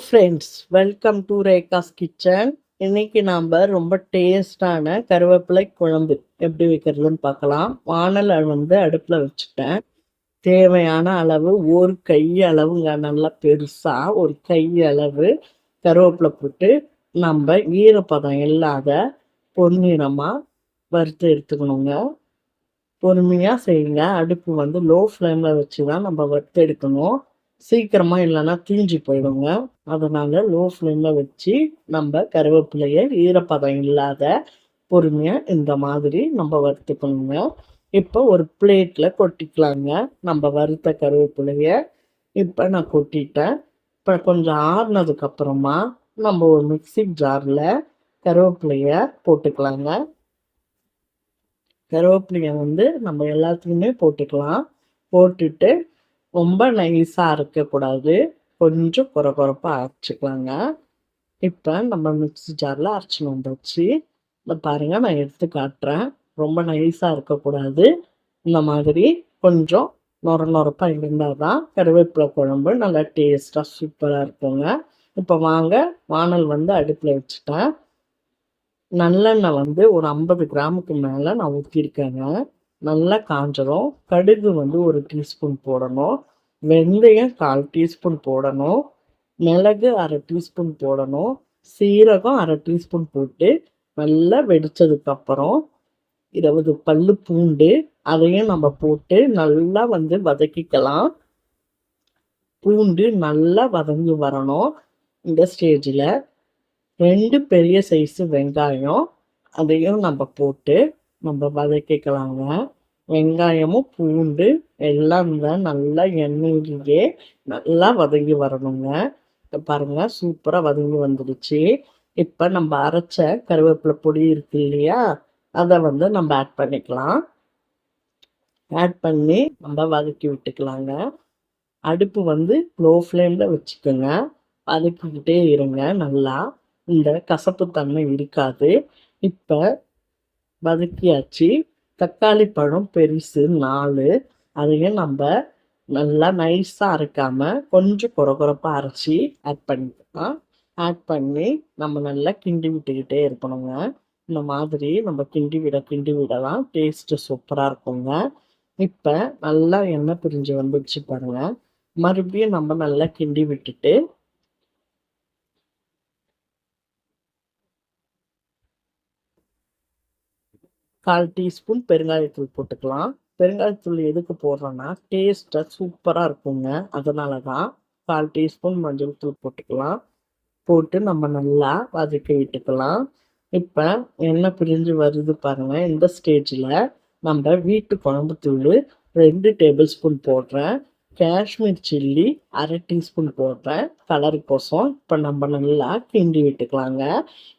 Friends, welcome to Rekha's kitchen. இன்னைக்கு நாம் ரொம்ப டேஸ்டான கருவேப்பிலை குழம்பு எப்படி வைக்கிறதுன்னு பார்க்கலாம். வானலை அடுப்பில் வச்சுட்டேன். தேவையான அளவு ஒரு கை அளவுங்க, நல்லா பெருசாக ஒரு கை அளவு கருவேப்பிலை போட்டு நம்ம ஈரப்பதம் இல்லாத பொன்னிறமாக வறுத்து எடுத்துக்கணுங்க. பொறுமையாக செய்யுங்க. அடுப்பு லோ ஃப்ளேமில் வச்சு தான் நம்ம வறுத்து எடுக்கணும். சீக்கிரமாக இல்லைன்னா தீஞ்சு போயிடுங்க. அதனால் லோ ஃப்ளேமில் வச்சு நம்ம கருவேப்பிலையை ஈரப்பதம் இல்லாத பொறுமையாக இந்த மாதிரி நம்ம வறுத்துக்கணுங்க. இப்போ ஒரு பிளேட்டில் கொட்டிக்கலாங்க நம்ம வறுத்த கருவேப்பிலையை. இப்போ நான் கொட்டிட்டேன். இப்போ கொஞ்சம் ஆறுனதுக்கப்புறமா நம்ம ஒரு மிக்சி ஜாரில் கருவேப்பிலையை போட்டுக்கலாங்க. கருவேப்பிலையை நம்ம எல்லாத்துக்குமே போட்டுக்கலாம். போட்டுட்டு ரொம்ப நைஸாக அரைக்கக்கூடாது, கொஞ்சம் குறப்பாக அரைச்சிக்கலாங்க. இப்போ நம்ம மிக்ஸி ஜாரில் அரைச்சின்னு வந்துச்சு. இந்த பாருங்கள், நான் எடுத்து காட்டுறேன். ரொம்ப நைஸாக இருக்கக்கூடாது, இந்த மாதிரி கொஞ்சம் நொரப்பாக இருந்தால் தான் கருவேப்பிலை குழம்பு நல்லா டேஸ்ட்டாக சூப்பராக இருக்குங்க. இப்போ வாங்க, வானல் அடுப்பில் வச்சுட்டேன். நல்லெண்ணெய் ஒரு 50 கிராமுக்கு மேலே நான் ஊற்றிருக்கேங்க. நல்லா காஞ்சதும் கடுகு ஒரு டீஸ்பூன் போடணும், வெந்தயம் 1/4 டீஸ்பூன் போடணும், மிளகு 1/2 டீஸ்பூன் போடணும், சீரகம் 1/2 டீஸ்பூன் போட்டு நல்லா வெடித்ததுக்கப்புறம் 20 பல்லு பூண்டு அதையும் நம்ம போட்டு நல்லா வதக்கிக்கலாம். பூண்டு நல்லா வதங்கி வரணும். இந்த ஸ்டேஜில் 2 பெரிய சைஸு வெங்காயம் அதையும் நம்ம போட்டு நம்ம வதக்கிக்கலாங்க. வெங்காயமும் பூண்டு எல்லாம் நல்லா எண்ணெயிலேயே நல்லா வதங்கி வரணுங்க. பாருங்கள், சூப்பராக வதங்கி வந்துடுச்சு. இப்போ நம்ம அரைச்ச கருவேப்பிலை பொடி இருக்கு இல்லையா, அதை நம்ம ஆட் பண்ணிக்கலாம். ஆட் பண்ணி நம்ம வதக்கி விட்டுக்கலாங்க. அடுப்பு லோ ஃப்ளேமில் வச்சுக்கோங்க. வதக்கிக்கிட்டே இருங்க. நல்லா இந்த கசப்பு தன்மை இருக்காது. இப்போ வதக்கியாச்சு. தக்காளி பழம் பெருசு 4, அதையும் நம்ம நல்லா நைஸாக அரைக்காமல் கொஞ்சம் குறப்பாக அரைச்சி ஆட் பண்ணிக்கலாம். ஆட் பண்ணி நம்ம நல்லா கிண்டி விட்டுக்கிட்டே இருக்கணுங்க. இந்த மாதிரி நம்ம கிண்டி விடலாம், டேஸ்ட்டு சூப்பராக இருக்குங்க. இப்போ நல்லா எண்ணெய் பிரிஞ்சு வந்துடுச்சு பாருங்கள். மறுபடியும் நம்ம நல்லா கிண்டி விட்டுட்டு 1/4 டீஸ்பூன் பெருங்காயத்தூள் போட்டுக்கலாம். பெருங்காயத்தூள் எதுக்கு போடுறோன்னா டேஸ்ட்டாக சூப்பராக இருக்குங்க. அதனால தான் 1/4 டீஸ்பூன் மஞ்சள் தூள் போட்டுக்கலாம். போட்டு நம்ம நல்லா வதக்கி விட்டுக்கலாம். இப்போ எண்ணெய் பிரிஞ்சு வருது பாருங்கள். இந்த ஸ்டேஜில் நம்ம வீட்டு குழம்பு தூள் 2 டேபிள் ஸ்பூன் போடுறேன். காஷ்மீர் சில்லி 1/2 டீஸ்பூன் போடுறேன் கலருக்கோசம். இப்போ நம்ம நல்லா கிண்டி விட்டுக்கலாங்க.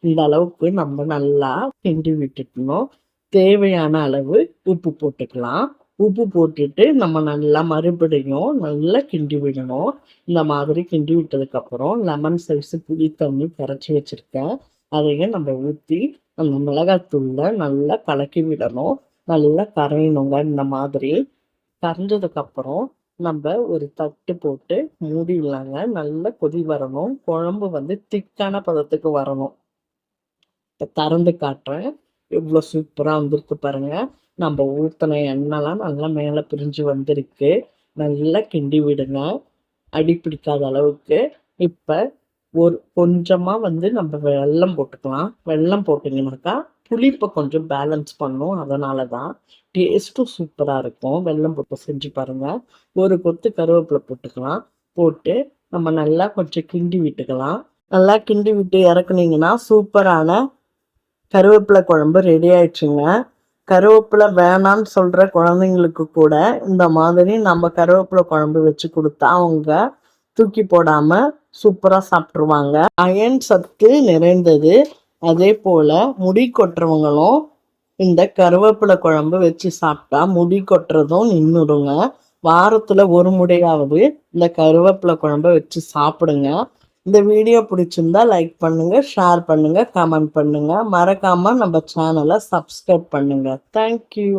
இந்த அளவுக்கு நம்ம நல்லா கிண்டி விட்டுக்கணும். தேவையான அளவு உப்பு போட்டுக்கலாம். உப்பு போட்டுட்டு நம்ம நல்லா மறுபடியும் நல்லா கிண்டி விடணும். இந்த மாதிரி கிண்டி விட்டதுக்கப்புறம் லெமன் சைஸு புளி தண்ணி கரைச்சி வச்சுருக்கேன். அதையும் நம்ம ஊற்றி அந்த மிளகாத்தூளில் நல்லா கலக்கி விடணும். நல்லா கரையணுங்க. இந்த மாதிரி கரைஞ்சதுக்கப்புறம் நம்ம ஒரு தட்டு போட்டு மூடிடலாங்க. நல்லா கொதி வரணும். குழம்பு திக்கான பதத்துக்கு வரணும். இப்போ திறந்து காட்டுறேன். எவ்வளோ சூப்பராக வந்திருக்கு பாருங்கள். நம்ம ஊற்றின எண்ணெய்லாம் நல்லா மேலே பிரிஞ்சு வந்திருக்கு. நல்லா கிண்டி விடுங்க, அடி பிடிக்காத அளவுக்கு. இப்போ ஒரு கொஞ்சமாக நம்ம வெல்லம் போட்டுக்கலாம். வெல்லம் போட்டிங்கனாக்கா புளிப்பை கொஞ்சம் பேலன்ஸ் பண்ணும். அதனால தான் டேஸ்ட்டும் சூப்பராக இருக்கும். வெல்லம் போட்டு செஞ்சு பாருங்கள். ஒரு கொத்து கருவேப்பிலை போட்டுக்கலாம். போட்டு நம்ம நல்லா கொஞ்சம் கிண்டி விட்டுக்கலாம். நல்லா கிண்டி விட்டு இறக்குனீங்கன்னா சூப்பரான கருவேப்பிலை குழம்பு ரெடி ஆயிடுச்சுங்க. கருவேப்பிலை வேணான்னு சொல்கிற குழந்தைங்களுக்கு கூட இந்த மாதிரி நம்ம கருவேப்பிலை குழம்பு வச்சு கொடுத்தா அவங்க தூக்கி போடாமல் சூப்பராக சாப்பிட்ருவாங்க. அயன் சத்து நிறைந்தது. அதே போல் முடி கொட்டுறவங்களும் இந்த கருவேப்பிலை குழம்பு வச்சு சாப்பிட்டா முடி கொட்டுறதும் நின்றுடுங்க. வாரத்தில் ஒரு முறையாவது இந்த கருவேப்பிலை குழம்பை வச்சு சாப்பிடுங்க. இந்த வீடியோ பிடிச்சிருந்தா லைக் பண்ணுங்கள், ஷேர் பண்ணுங்கள், கமெண்ட் பண்ணுங்கள். மறக்காமல் நம்ம சேனலை சப்ஸ்கிரைப் பண்ணுங்கள். தேங்க்யூ.